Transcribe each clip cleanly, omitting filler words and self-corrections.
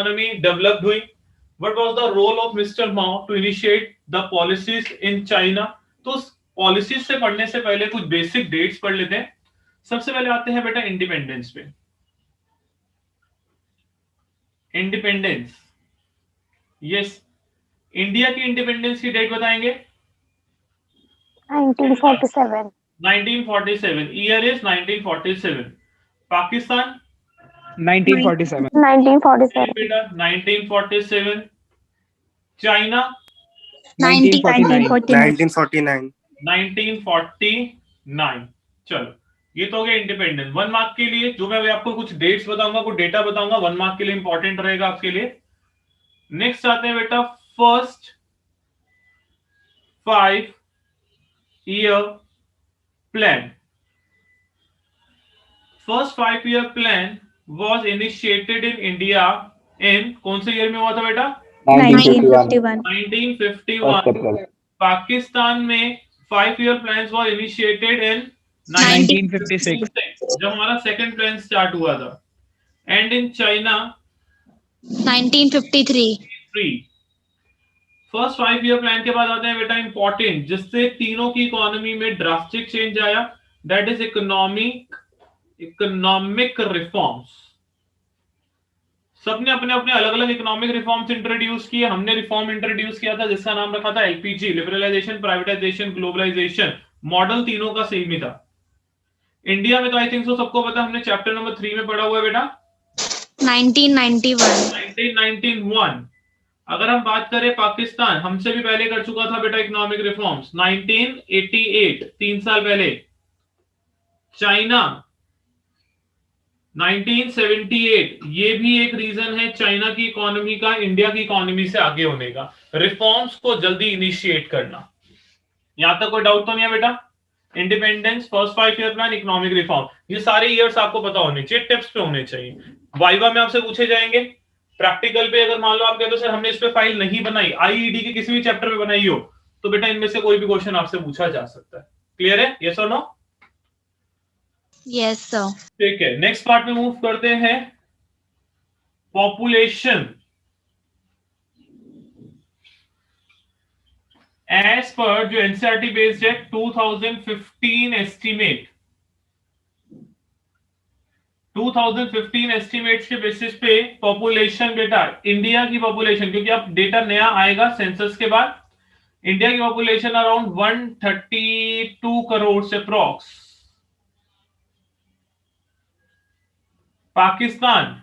economy developed हुई? What was the role of Mr. Mao to initiate the policies in China? तो policies से पढ़ने से पहले कुछ बेसिक डेट्स पढ़ लेते हैं। सबसे पहले आते हैं बेटा इंडिपेंडेंस पे। इंडिपेंडेंस, यस, इंडिया की इंडिपेंडेंस की डेट बताएंगे। 1947. 1947, ईयर इज 1947। पाकिस्तान 1947. 1947. बेटा 1947। चाइना 1949. 1949. 1949। चलो ये तो हो गया इंडिपेंडेंस। 1 मार्क के लिए जो मैं आपको कुछ डेट्स बताऊंगा, कुछ डेटा बताऊंगा, 1 मार्क के लिए इंपॉर्टेंट रहेगा आपके लिए। नेक्स्ट आते हैं बेटा first 5-year plan. First 5-year plan was initiated in India in कौन से ईयर में हुआ था बेटा? 1951. 1951। पाकिस्तान में 5-year plans were initiated in 1956. जब हमारा सेकंड प्लान स्टार्ट हुआ था। And in China 1953. First 5-year plan के बाद आते हैं बेटा इंपॉर्टेंट, जिससे तीनों की इकोनॉमी में ड्रास्टिक चेंज आया, दैट इज इकोनॉमिक रिफॉर्म्स। सबने अपने अपने अलग अलग इकोनॉमिक रिफॉर्म्स इंट्रोड्यूस किए। हमने रिफॉर्म इंट्रोड्यूस किया था जिसका नाम रखा था LPG, liberalisation, privatisation, globalisation. Model तीनों का सेम ही था। इंडिया में तो आई थिंक सो सबको पता, हमने चैप्टर नंबर 3 में पढ़ा हुआ है बेटा 1991. अगर हम बात करें पाकिस्तान, हमसे भी पहले कर चुका था बेटा इकोनॉमिक रिफॉर्म्स 1988, 3 साल पहले। चाइना 1978, ये भी एक रीजन है चाइना की इकोनॉमी का इंडिया की इकोनॉमी से आगे होने का, रिफॉर्म्स को जल्दी इनिशिएट करना। यहां तक कोई डाउट तो नहीं है बेटा? Independence, first 5-year plan, economic reform, ये सारे ईयर्स आपको पता होने चाहिए, टिप्स पे होने चाहिए। वाइवा में आपसे पूछे जाएंगे। प्रैक्टिकल पे अगर मान लो आप कहते हो सर हमने इस पे फाइल नहीं बनाई, आईईडी के किसी भी चैप्टर में बनाई हो, तो बेटा इनमें से कोई भी क्वेश्चन आपसे पूछा जा सकता है। क्लियर है? यस और नो? Yes, sir. ठीक है, नेक्स्ट पार्ट में मूव करते हैं। पॉपुलेशन एज पर जो एनसीईआरटी बेस्ड है 2015 एस्टीमेट, 2015 एस्टीमेट्स के बेसिस पे पॉपुलेशन बेटा इंडिया की पॉपुलेशन, क्योंकि अब डेटा नया आएगा सेंसस के बाद, इंडिया की पॉपुलेशन अराउंड 132 करोड़ से अप्रॉक्स। पाकिस्तान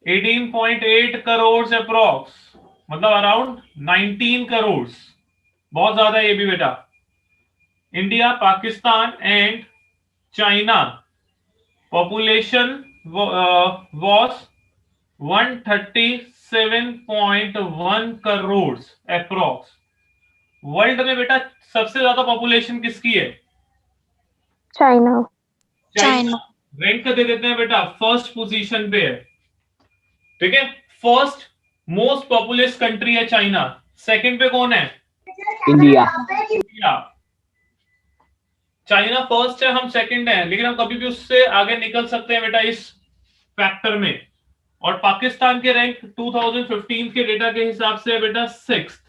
18.8 करोड़ से अप्रॉक्स, मतलब अराउंड 19 करोड़, बहुत ज्यादा ये भी बेटा। India, Pakistan and China population was 137.1 crore approx. World में बेटा सबसे ज्यादा पॉपुलेशन किसकी है? China. China. रैंक दे देते हैं बेटा, फर्स्ट पोजीशन पे है। ठीक है, फर्स्ट मोस्ट पॉपुलस कंट्री है चाइना, सेकंड पे कौन है? इंडिया। चाइना फर्स्ट है, हम सेकंड है, लेकिन हम कभी भी उससे आगे निकल सकते हैं बेटा इस फैक्टर में। और पाकिस्तान के रैंक 2015 के डेटा के हिसाब से बेटा 6th।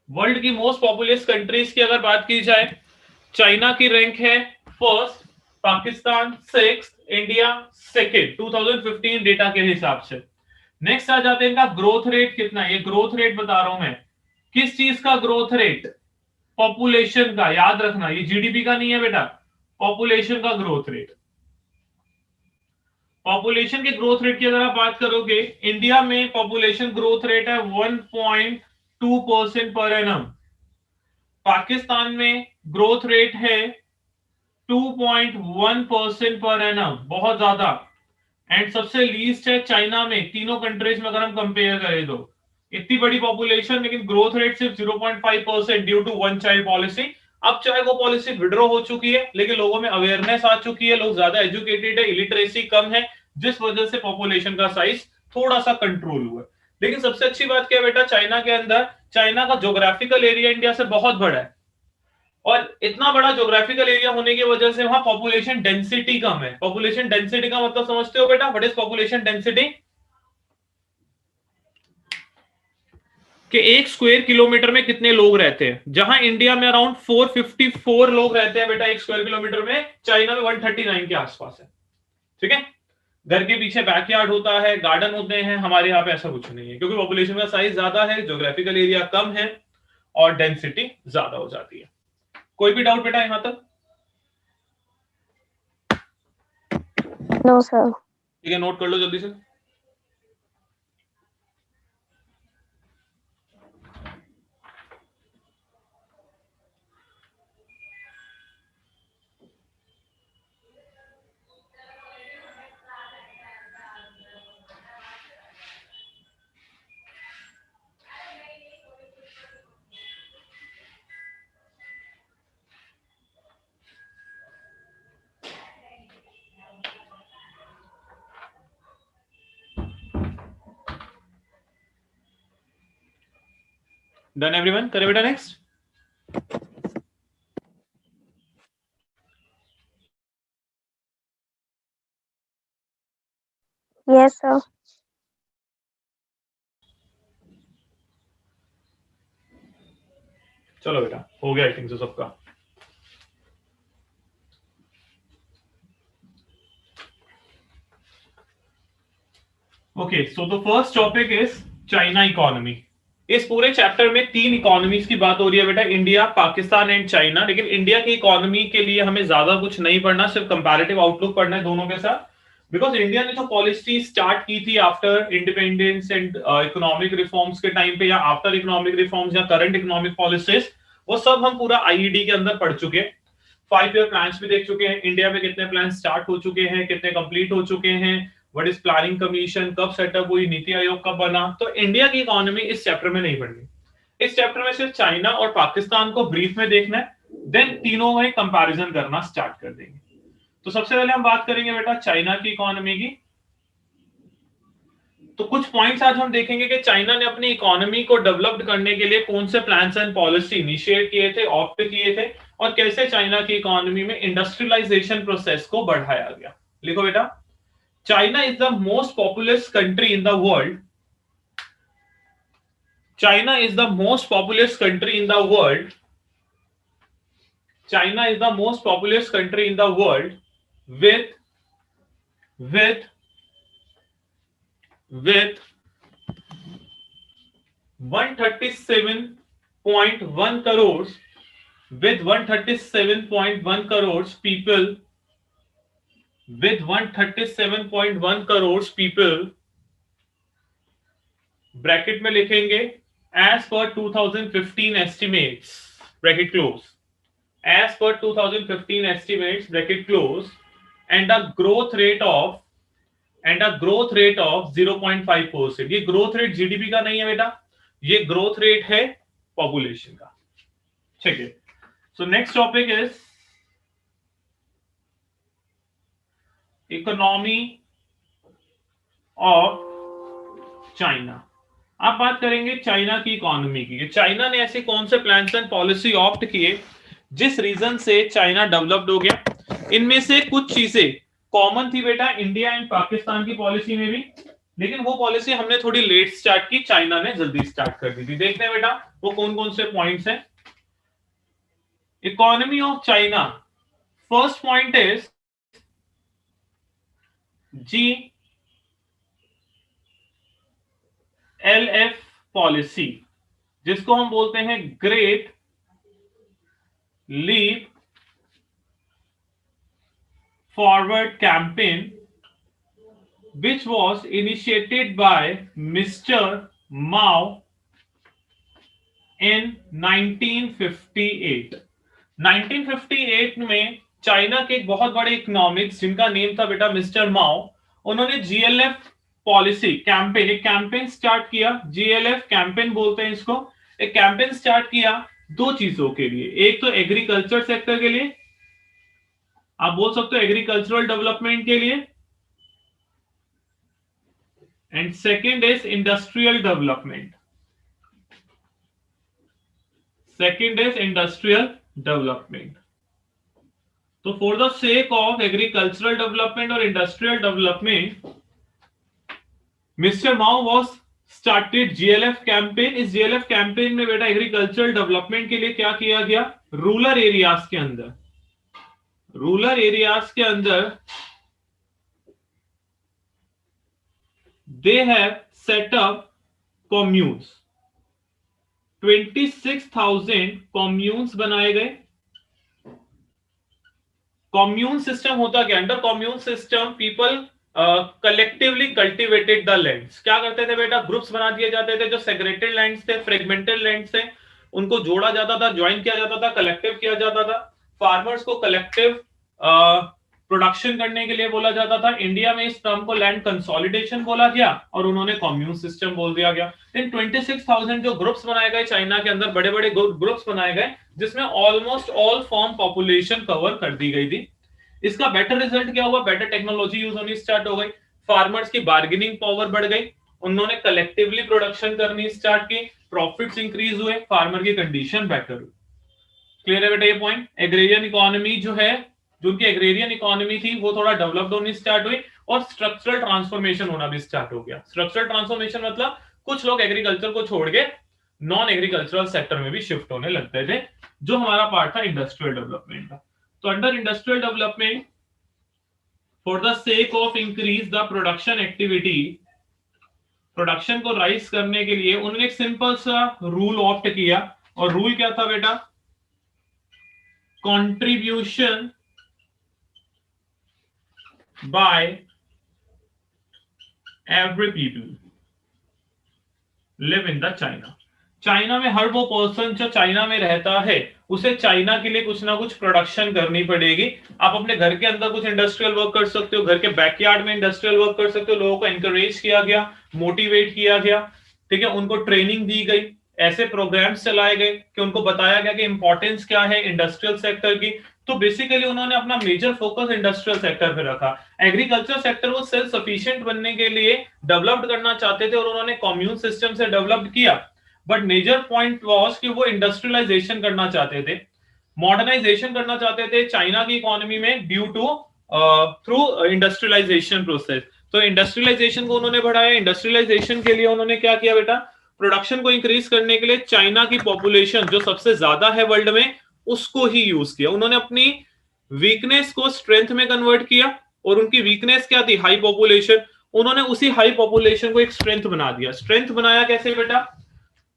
वर्ल्ड की मोस्ट पॉपुलस कंट्रीज की अगर बात की जाए, चाइना की रैंक है first, Pakistan 6th, India second 2015 data के हिसाब से। नेक्स्ट आ जाते हैं इनका ग्रोथ रेट कितना है। ये ग्रोथ रेट बता रहा हूं मैं, किस चीज का ग्रोथ रेट? पॉपुलेशन का, याद रखना, ये जीडीपी का नहीं है बेटा, पॉपुलेशन का ग्रोथ रेट। पॉपुलेशन के ग्रोथ रेट की अगर आप बात करोगे, इंडिया में पॉपुलेशन ग्रोथ रेट है 1.2% पर एनम। पाकिस्तान में ग्रोथ रेट है 2.1% पर एनम, बहुत ज्यादा। एंड सबसे लीस्ट है चाइना में, तीनों कंट्रीज में अगर हम कंपेयर करें तो। इतनी बड़ी पॉपुलेशन लेकिन ग्रोथ रेट सिर्फ 0.5% due to one child policy. अब चाहे वो पॉलिसी विड्रॉ हो चुकी है, लेकिन लोगों में अवेयरनेस आ चुकी है, लोग ज्यादा एजुकेटेड है, इलिटरेसी कम है, जिस वजह से पॉपुलेशन का साइज थोड़ा सा कंट्रोल हुआ है। लेकिन सबसे अच्छी बात क्या है बेटा, चाइना के अंदर, चाइना का ज्योग्राफिकल एरिया इंडिया से बहुत बड़ा है, और इतना बड़ा ज्योग्राफिकल एरिया होने की वजह से वहां पॉपुलेशन डेंसिटी कम है। पॉपुलेशन डेंसिटी का मतलब समझते हो बेटा? What is population density? कि 1 स्क्वायर किलोमीटर में कितने लोग रहते हैं। जहां इंडिया में अराउंड 454 लोग रहते हैं बेटा 1 स्क्वायर किलोमीटर में, चाइना में 139 के आसपास है। ठीक है, घर के पीछे बैकयार्ड होता है, गार्डन होते हैं, हमारे यहाँ पे ऐसा कुछ नहीं है, क्योंकि पॉपुलेशन का साइज ज्यादा है, ज्योग्राफिकल एरिया कम है और डेंसिटी ज्यादा हो जाती है। कोई भी डाउट बेटा यहां तक? No, sir. ठीक है, नोट कर लो जल्दी से। Done everyone? करें बेटा नेक्स्ट। Yes, sir. चलो बेटा, हो गया आई थिंक सो सबका। Okay, so the first topic is China economy. इस पूरे चैप्टर में 3 इकोनॉमीज की बात हो रही है बेटा, इंडिया, पाकिस्तान एंड चाइना। लेकिन इंडिया की इकोनॉमी के लिए हमें ज्यादा कुछ नहीं पढ़ना, सिर्फ कंपैरेटिव आउटलुक पढ़ना है दोनों के साथ। बिकॉज इंडिया ने जो पॉलिसी स्टार्ट की थी after independence and economic reforms के टाइम पे, या आफ्टर इकोनॉमिक रिफॉर्म्स या करंट इकोनॉमिक पॉलिसीज, वो सब हम पूरा आईईडी के अंदर पढ़ चुके हैं। 5 ईयर प्लान्स भी देख चुके हैं, इंडिया में कितने प्लान स्टार्ट हो चुके हैं, कितने कंप्लीट हो चुके हैं, व्हाट इज प्लानिंग कमीशन, कब सेटअप हुई, नीति आयोग कब बना। तो इंडिया की इकोनॉमी इस चैप्टर में नहीं पढ़नी। इस चैप्टर में सिर्फ चाइना और पाकिस्तान को ब्रीफ में देखना है, देन तीनों में कंपैरिजन करना स्टार्ट कर देंगे। तो सबसे पहले हम बात करेंगे बेटा चाइना की इकोनॉमी की। तो कुछ पॉइंट्स आज हम देखेंगे कि चाइना ने अपनी इकोनॉमी को डेवलप करने के लिए कौन से प्लान्स एंड पॉलिसी इनिशिएट किए थे, ऑप्ट किए थे, और कैसे चाइना की इकोनॉमी में इंडस्ट्रियलाइजेशन प्रोसेस को बढ़ाया गया। लिखो बेटा, China is the most populous country in the world. China is the most populous country in the world. China is the most populous country in the world with 137.1 crores, with 137.1 crores people, with 137.1 crores people, bracket में लिखेंगे as per 2015 estimates, bracket close, as per 2015 estimates, bracket close, and a growth rate of 0.5%। ये growth rate GDP का नहीं है बेटा, ये growth rate है population का। ठीक है, so next topic is economy of China. आप बात करेंगे चाइना की इकोनॉमी की। चाइना ने ऐसे कौन से प्लान्स एंड पॉलिसी ऑप्ट किए जिस रीजन से चाइना डेवलप्ड हो गया। इनमें से कुछ चीजें कॉमन थी बेटा इंडिया एंड पाकिस्तान की पॉलिसी में भी, लेकिन वो पॉलिसी हमने थोड़ी लेट स्टार्ट की, चाइना ने जल्दी स्टार्ट कर दी थी। देखते हैं बेटा वो कौन कौन से पॉइंट्स हैं। Economy of China, first point is GLF policy, जिसको हम बोलते हैं great leap forward campaign, which was initiated by Mr. Mao in 1958। 1958 में चाइना के एक बहुत बड़े इकोनॉमिक्स जिनका नेम था बेटा मिस्टर माओ, उन्होंने GLF पॉलिसी कैंपेन, एक कैंपेन स्टार्ट किया। GLF कैंपेन बोलते हैं इसको। एक कैंपेन स्टार्ट किया दो चीजों के लिए, एक तो एग्रीकल्चर सेक्टर के लिए, आप बोल सकते हो एग्रीकल्चरल डेवलपमेंट के लिए, and second is industrial development। second is industrial development. So for the sake of agricultural development or industrial development, Mr. Mao was started GLF campaign. इस GLF campaign में बेटा एग्रीकल्चरल डेवलपमेंट के लिए क्या किया गया? रूरल एरियाज के अंदर they have set up communes. 26,000 communes बनाए गए. कॉम्यून सिस्टम होता क्या? Under commune system people collectively cultivated the lands. क्या करते थे बेटा? ग्रुप्स बना दिए जाते थे. जो सेग्रेटेड लैंड्स थे, फ्रेगमेंटेड लैंड्स थे, उनको जोड़ा जाता था, ज्वाइन किया जाता था, कलेक्टिव किया जाता था. फार्मर्स को कलेक्टिव प्रोडक्शन करने के लिए बोला जाता था. इंडिया में इस टर्म को लैंड कंसोलिडेशन बोला गया और उन्होंने कॉम्यून सिस्टम बोल दिया गया. इन 26,000 जो ग्रुप्स बनाए गए चाइना के अंदर, बड़े बड़े ग्रुप्स बनाए गए जिसमें almost all form population cover कर दी गई थी. इसका बेटर रिजल्ट क्या हुआ? बेटर टेक्नोलॉजी यूज होनी स्टार्ट हो गई. फार्मर्स की बार्गेनिंग पावर बढ़ गई. उन्होंने कलेक्टिवली प्रोडक्शन करनी स्टार्ट की. प्रॉफिट्स इंक्रीज हुए. फार्मर की कंडीशन बेटर हुई. क्लियर है बेटा ये पॉइंट? एग्रेरियन इकोनॉमी जो है, जो उनकी एग्रेरियन इकोनॉमी थी, वो थोड़ा डेवलप्ड होनी स्टार्ट हुई और स्ट्रक्चरल ट्रांसफॉर्मेशन होना भी स्टार्ट हो गया. स्ट्रक्चरल ट्रांसफॉर्मेशन मतलब कुछ लोग एग्रीकल्चर को छोड़ के नॉन एग्रीकल्चरल सेक्टर में भी शिफ्ट होने लगते थे, जो हमारा पार्ट था इंडस्ट्रियल डेवलपमेंट का. तो under industrial development, for the sake of increase the production activity, production को राइज करने के लिए उन्होंने एक सिंपल सा रूल ऑप्ट किया. और रूल क्या था बेटा? Contribution by every people live in the China. China में हर वो पर्सन जो चाइना में रहता है, उसे चाइना के लिए कुछ ना कुछ प्रोडक्शन करनी पड़ेगी. आप अपने घर के अंदर कुछ इंडस्ट्रियल वर्क कर सकते हो, घर के बैकयार्ड में इंडस्ट्रियल वर्क कर सकते हो. लोगों को एनकरेज किया गया, मोटिवेट किया गया, ठीक है, उनको ट्रेनिंग दी गई, ऐसे प्रोग्राम्स चलाए गए कि उनको बताया गया कि इंपॉर्टेंस क्या है इंडस्ट्रियल सेक्टर की. तो बेसिकली उन्होंने अपना मेजर फोकस इंडस्ट्रियल सेक्टर पे रखा. एग्रीकल्चर सेक्टर वो सेल्फ सफिशिएंट बनने के लिए डेवलप्ड करना चाहते थे और उन्होंने कम्यून सिस्टम से डेवलप्ड किया. बट मेजर पॉइंट वाज कि वो इंडस्ट्रियलाइजेशन करना चाहते थे, मॉडर्नाइजेशन करना चाहते थे चाइना की इकोनॉमी में due to through industrialisation process. तो इंडस्ट्रियलाइजेशन को उन्होंने बढ़ाया. इंडस्ट्रियलाइजेशन के लिए उन्होंने क्या किया बेटा? प्रोडक्शन को इंक्रीज करने के लिए चाइना की पॉपुलेशन जो सबसे ज्यादा है वर्ल्ड में, उसको ही यूज किया. उन्होंने अपनी वीकनेस को स्ट्रेंथ में कन्वर्ट किया. और उनकी वीकनेस क्या थी? High population. उन्होंने उसी हाई पॉपुलेशन को एक स्ट्रेंथ बना दिया. स्ट्रेंथ बनाया कैसे बेटा?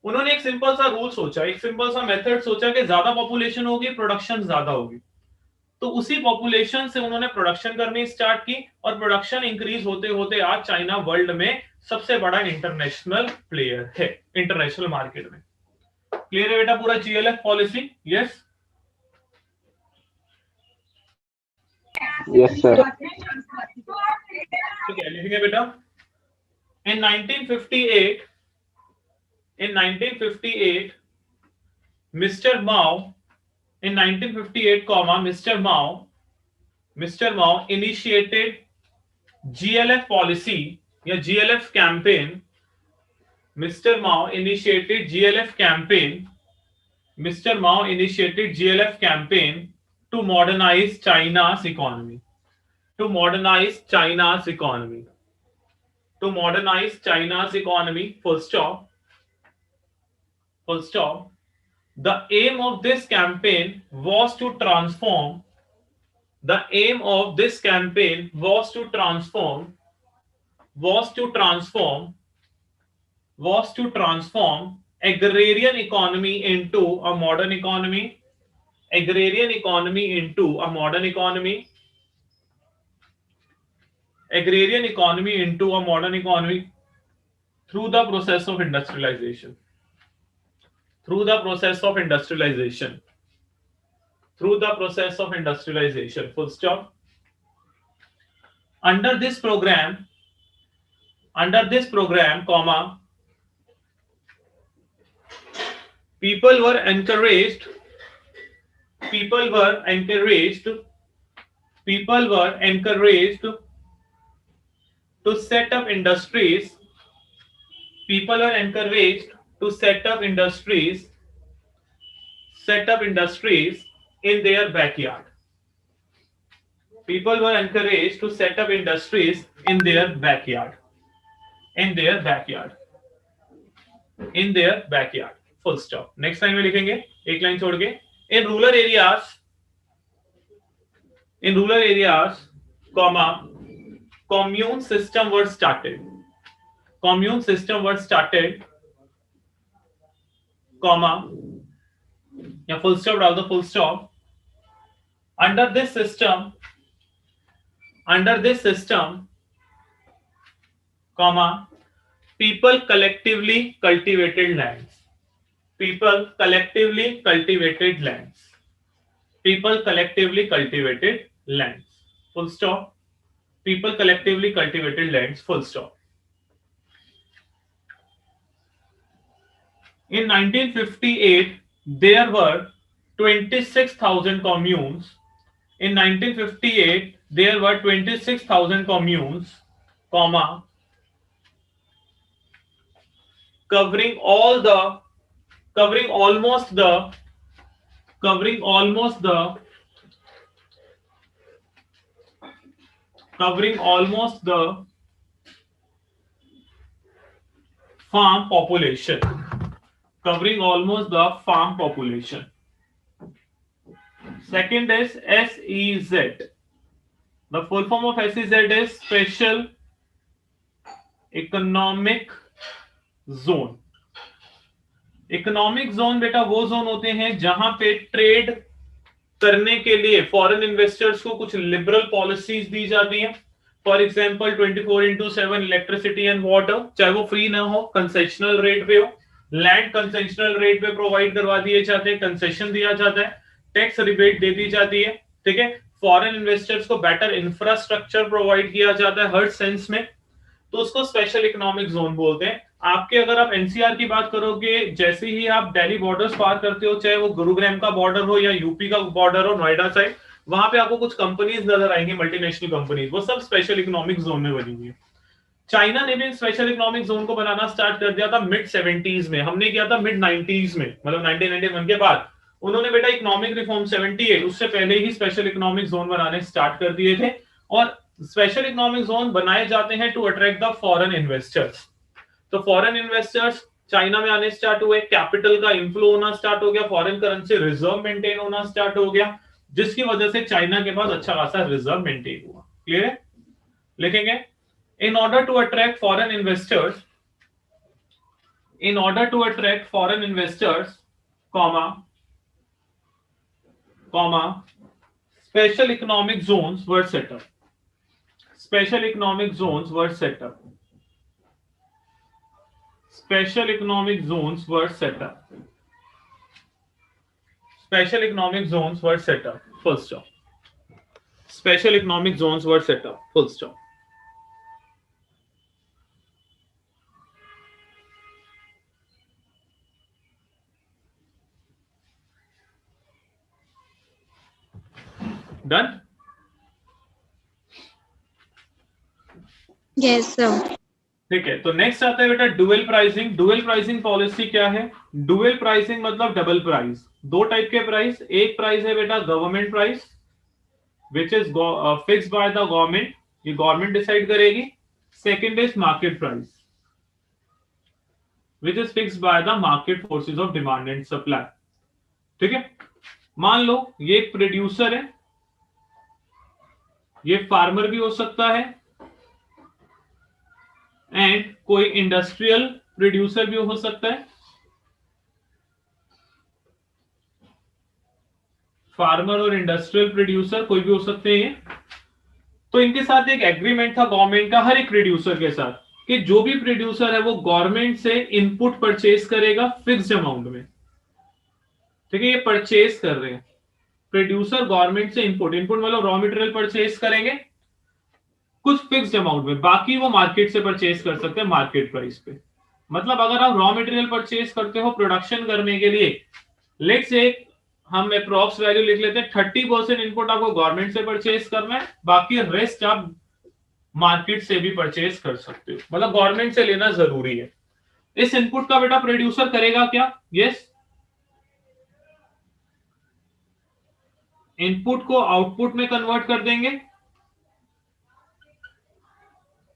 उन्होंने एक सिंपल सा रूल सोचा, एक सिंपल सा मेथड सोचा कि ज्यादा पॉपुलेशन होगी, प्रोडक्शन ज्यादा होगी. तो उसी पॉपुलेशन से उन्होंने प्रोडक्शन करनी स्टार्ट की और प्रोडक्शन इंक्रीज होते होते आज चाइना वर्ल्ड में सबसे बड़ा इंटरनेशनल प्लेयर है इंटरनेशनल मार्केट में. क्लियर है बेटा पूरा GLF policy? Yes yes sir. तो क्या लिखेंगे बेटा? In 1958, Mr. Mao, in 1958, Mr. Mao initiated GLF policy या GLF campaign. Mr. Mao initiated GLF campaign to modernize China's economy. To modernize China's economy. Full stop. The aim of this campaign was to transform. Agrarian economy into a modern economy. Through the process of industrialization. Full stop. Under this program, comma, people were encouraged to set up industries. in their backyard. People were encouraged to set up industries in their backyard. In their backyard. In their backyard. Full stop. Next line में लिखेंगे एक line छोड़ के. In rural areas, comma, commune system were started. Commune system were started, comma, या full stop डाल दो, full stop. Under this system, comma, people collectively cultivated lands. People collectively cultivated lands. People collectively cultivated lands. Full stop. People collectively cultivated lands. Full stop. In 1958, there were 26,000 communes. In 1958, there were 26,000 communes, comma, covering almost the farm population. Covering almost the farm population. Second is SEZ. The full form of SEZ is Special Economic Zone. Economic zone बेटा वो zone होते हैं जहां पे trade करने के लिए foreign investors को कुछ लिबरल पॉलिसीज दी जाती हैं. For example 24/7 electricity and water, चाहे वो फ्री ना हो, कंसेशनल रेट पे हो. लैंड कंसेशनल रेट पे प्रोवाइड करवा दिए जाते हैं, कंसेशन दिया जाता है, टैक्स रिबेट दे दी जाती है. ठीक है. फॉरेन इन्वेस्टर्स को बेटर इंफ्रास्ट्रक्चर प्रोवाइड किया जाता है हर सेंस में, तो उसको स्पेशल इकोनॉमिक जोन बोलते हैं. आपके अगर आप एनसीआर की बात करोगे, जैसे ही आप दिल्ली बॉर्डर्स पार करते हो, चाहे वो गुरुग्राम का बॉर्डर हो या यूपी का बॉर्डर हो, नोएडा साइड, वहां पे आपको कुछ कंपनीज नजर आएंगी, मल्टीनेशनल कंपनीज, वो सब स्पेशल इकोनॉमिक जोन में बनी हुई है. चाइना ने भी स्पेशल इकोनॉमिक जोन को बनाना स्टार्ट कर दिया था मिड 70s में. हमने किया था मिड 90s में, मतलब 1991 के बाद. उन्होंने बेटा इकोनॉमिक रिफॉर्म 78, उससे पहले ही स्पेशल इकोनॉमिक जोन बनाने स्टार्ट कर दिए थे. और स्पेशल इकोनॉमिक जोन बनाए जाते हैं to attract the foreign investors. तो फॉरेन इन्वेस्टर्स चाइना में आने स्टार्ट हुए, कैपिटल का इनफ्लो होना स्टार्ट हो गया, फॉरेन करेंसी रिजर्व मेंटेन होना स्टार्ट हो गया, जिसकी वजह से चाइना के पास अच्छा खासा रिजर्व मेंटेन हुआ. क्लियर है? लिखेंगे in order to attract foreign investors, comma, special economic zones were set up. Special economic zones were set up. Special economic zones were set up. Special economic zones were set up. Full stop. Special economic zones were set up. Full stop. Done? Yes, sir. ठीक है. तो next आता है बेटा dual pricing. Dual pricing policy क्या है? Dual pricing मतलब double price. दो टाइप के प्राइस. एक प्राइस है बेटा government price, which is fixed by the government, ये गवर्नमेंट डिसाइड करेगी. Second is market price, which is fixed by the market forces of demand and supply. ठीक है. मान लो ये एक प्रोड्यूसर है, ये फार्मर भी हो सकता है, एंड कोई इंडस्ट्रियल प्रोड्यूसर भी हो सकता है. फार्मर और इंडस्ट्रियल प्रोड्यूसर कोई भी हो सकते हैं. तो इनके साथ एक एग्रीमेंट था गवर्नमेंट का हर एक प्रोड्यूसर के साथ, कि जो भी प्रोड्यूसर है वो गवर्नमेंट से इनपुट परचेज करेगा फिक्स्ड अमाउंट में. ठीक है. ये परचेज कर रहे हैं प्रोड्यूसर गवर्नमेंट से इनपुट मतलब रॉ मटेरियल परचेज करेंगे कुछ फिक्स्ड अमाउंट में, बाकी वो मार्केट से परचेज कर सकते हैं मार्केट प्राइस पे. मतलब अगर आप रॉ मटेरियल परचेज करते हो प्रोडक्शन करने के लिए, लेट्स से हम अप्रॉक्स वैल्यू लिख लेते हैं, 30% इनपुट आपको गवर्नमेंट से परचेज करना है, बाकी रेस्ट आप मार्केट से भी परचेज कर सकते हो. मतलब गवर्नमेंट से लेना जरूरी है. इस इनपुट का बेटा प्रोड्यूसर करेगा क्या? यस, इनपुट को आउटपुट में कन्वर्ट कर देंगे।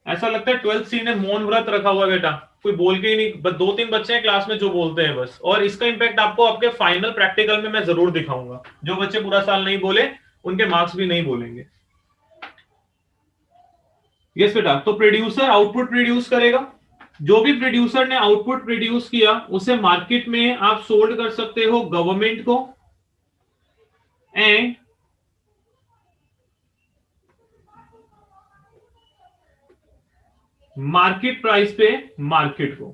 ऐसा लगता है 12th सी ने मौन व्रत रखा हुआ बेटा, कोई बोल के ही नहीं, बस 2-3 बच्चे हैं क्लास में जो बोलते हैं बस। और इसका इंपैक्ट आपको आपके फाइनल प्रैक्टिकल में मैं जरूर दिखाऊंगा। जो बच्चे पूरा साल नहीं बोले उनके मार्क्स भी नहीं बोलेंगे। यस बेटा, तो प्रोड्यूसर आउटपुट प्रोड्यूस करेगा। जो भी प्रोड्यूसर ने आउटपुट प्रोड्यूस किया उसे मार्केट में आप सोल्ड कर सकते हो गवर्नमेंट को एंड मार्केट प्राइस पे मार्केट को।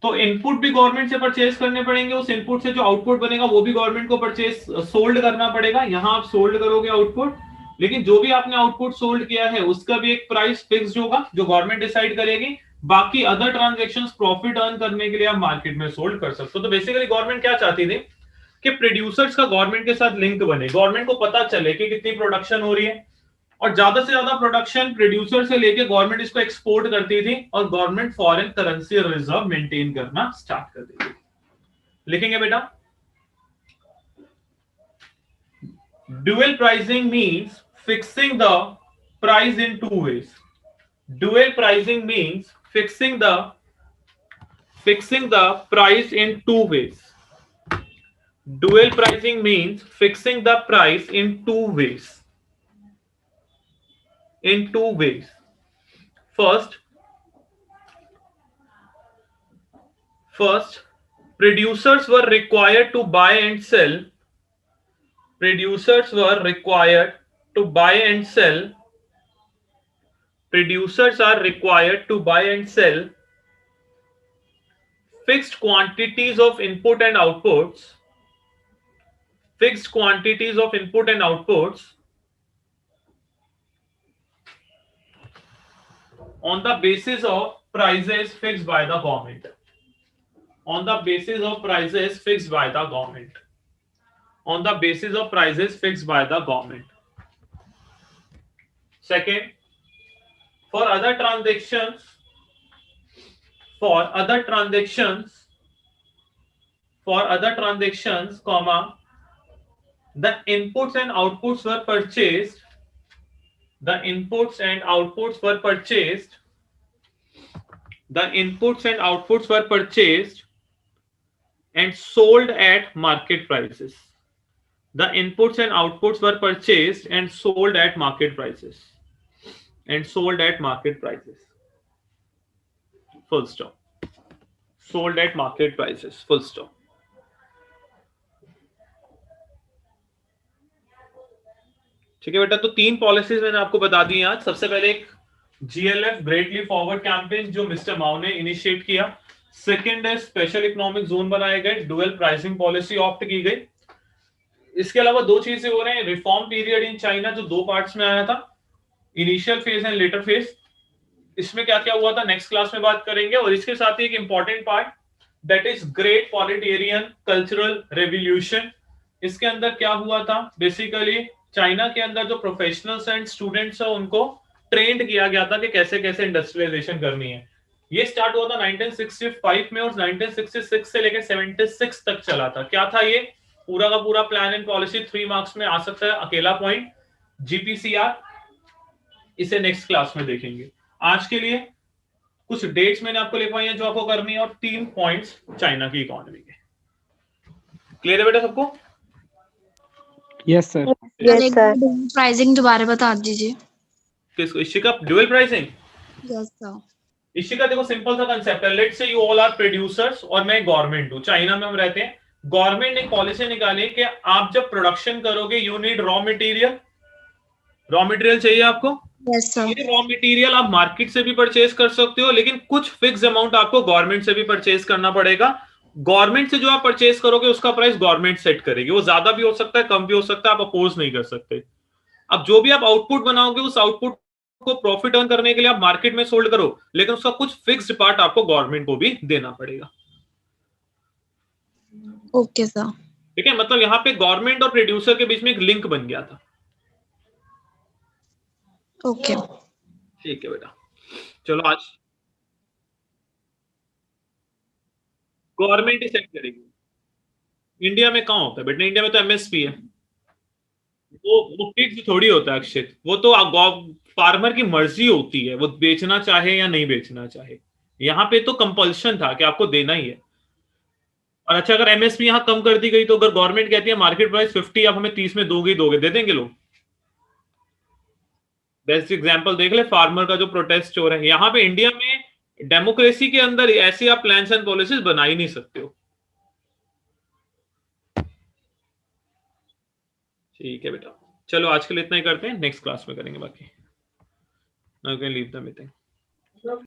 तो इनपुट भी गवर्नमेंट से परचेज करने पड़ेंगे, उस इनपुट से जो आउटपुट बनेगा वो भी गवर्नमेंट को परचेज सोल्ड करना पड़ेगा। यहां आप सोल्ड करोगे आउटपुट, लेकिन जो भी आपने आउटपुट सोल्ड किया है उसका भी एक प्राइस फिक्स्ड होगा जो गवर्नमेंट डिसाइड करेगी। बाकी अदर ट्रांजैक्शंस प्रॉफिट अर्न करने के लिए आप मार्केट में सोल्ड कर सकते हो। तो बेसिकली गवर्नमेंट क्या चाहती थी कि प्रोड्यूसर्स का गवर्नमेंट के साथ लिंक बने, गवर्नमेंट को पता चले कि कितनी प्रोडक्शन हो रही है, और ज्यादा से ज्यादा प्रोडक्शन प्रोड्यूसर से लेके गवर्नमेंट इसको एक्सपोर्ट करती थी और government foreign currency reserve maintain करना स्टार्ट कर देती थी। लिखेंगे बेटा, dual pricing means fixing the price in two ways. Dual pricing means fixing the price in two ways. Dual pricing means fixing the price in two ways. In two ways. First, producers were required to buy and sell. Producers were required to buy and sell. Producers are required to buy and sell fixed quantities of input and outputs. Fixed quantities of input and outputs on the basis of prices fixed by the government. On the basis of prices fixed by the government. On the basis of prices fixed by the government. Second, for other transactions, comma, the inputs and outputs were purchased. The inputs and outputs were purchased. The inputs and outputs were purchased and sold at market prices. The inputs and outputs were purchased and sold at market prices. And sold at market prices. Full stop. Sold at market prices. Full stop. ठीक है बेटा, तो 3 policies मैंने आपको बता दी आज। सबसे पहले एक GLF ग्रेटली फॉरवर्ड कैंपेन जो मिस्टर माओ ने इनिशिएट किया। सेकंड है स्पेशल इकोनॉमिक जोन बनाए गए, डुअल प्राइसिंग पॉलिसी ऑप्ट की गई। इसके अलावा 2 चीजें हो रहे हैं, रिफॉर्म पीरियड इन चाइना जो 2 पार्ट्स में आया था, initial phase and later phase. इसमें क्या क्या हुआ था नेक्स्ट क्लास में बात करेंगे। और इसके साथ ही एक important part that is great proletarian cultural revolution. इसके अंदर क्या हुआ था, बेसिकली चाइना के अंदर जो प्रोफेशनल्स एंड स्टूडेंट्स है उनको ट्रेंड किया गया था कि कैसे कैसे इंडस्ट्रियलाइजेशन करनी है। ये स्टार्ट हुआ था 1965 में और 1966 से लेकर 76 तक चला था। क्या था ये पूरा का पूरा प्लान एंड पॉलिसी? 3 मार्क्स में आ सकता है अकेला पॉइंट, GPCR। इसे नेक्स्ट क्लास में देखेंगे। आज के लिए कुछ डेट्स मैंने आपको लिखवाई हैं जो आपको करनी है और 3 पॉइंट्स चाइना की इकोनॉमी के। क्लियर है बेटा सबको? Yes sir. Yes, sir. Pricing दोबारा बता दीजिए। किसको? Ishika, dual pricing. Yes sir. Ishika देखो सिंपल सा कंसेप्ट है। Let's say you all are producers और मैं गवर्नमेंट हूं, चाइना में हम रहते हैं। गवर्नमेंट ने एक पॉलिसी निकाली कि आप जब प्रोडक्शन करोगे you need raw material. Raw material चाहिए आपको। Yes sir. ये रॉ मटेरियल आप मार्केट से भी परचेज कर सकते हो, लेकिन कुछ फिक्स अमाउंट आपको गवर्नमेंट से भी परचेज करना पड़ेगा। गवर्नमेंट से जो आप परचेज करोगे उसका प्राइस गवर्नमेंट सेट करेगी। वो ज्यादा भी हो सकता है, कम भी हो सकता है, आप अपोज नहीं कर सकते। अब जो भी आप आउटपुट बनाओगे उस आउटपुट को प्रॉफिट अर्न करने के लिए आप मार्केट में सोल्ड करो, लेकिन उसका कुछ फिक्स्ड पार्ट आपको गवर्नमेंट को भी देना पड़ेगा। Okay sir. ठीक है, मतलब यहां पे गवर्नमेंट और प्रोड्यूसर के बीच में एक लिंक बन गया था। ओके ठीक है बेटा, चलो आज गवर्नमेंट ही सेट करेगी। इंडिया में कहाँ होता है बेटा? इंडिया में तो एमएसपी है, वो फिक्स थोड़ी होता है अक्षित, वो तो फार्मर की मर्जी होती है, वो बेचना चाहे या नहीं बेचना चाहे। यहाँ पे तो कंपल्शन था कि आपको देना ही है। और अच्छा, अगर एमएसपी यहाँ कम कर दी गई तो अगर गवर्नमेंट कहती है मार्केट प्राइस 50, आप हमें 30 में दोगे, दे देंगे लोग? बेस्ट एग्जांपल देख ले फार्मर का जो प्रोटेस्ट हो रहा है यहाँ पे इंडिया में। डेमोक्रेसी के अंदर ऐसी आप प्लान्स एंड पॉलिसीज बना ही नहीं सकते हो। ठीक है बेटा, चलो आज के लिए इतना ही करते हैं, नेक्स्ट क्लास में करेंगे बाकी। Now you can leave the meeting.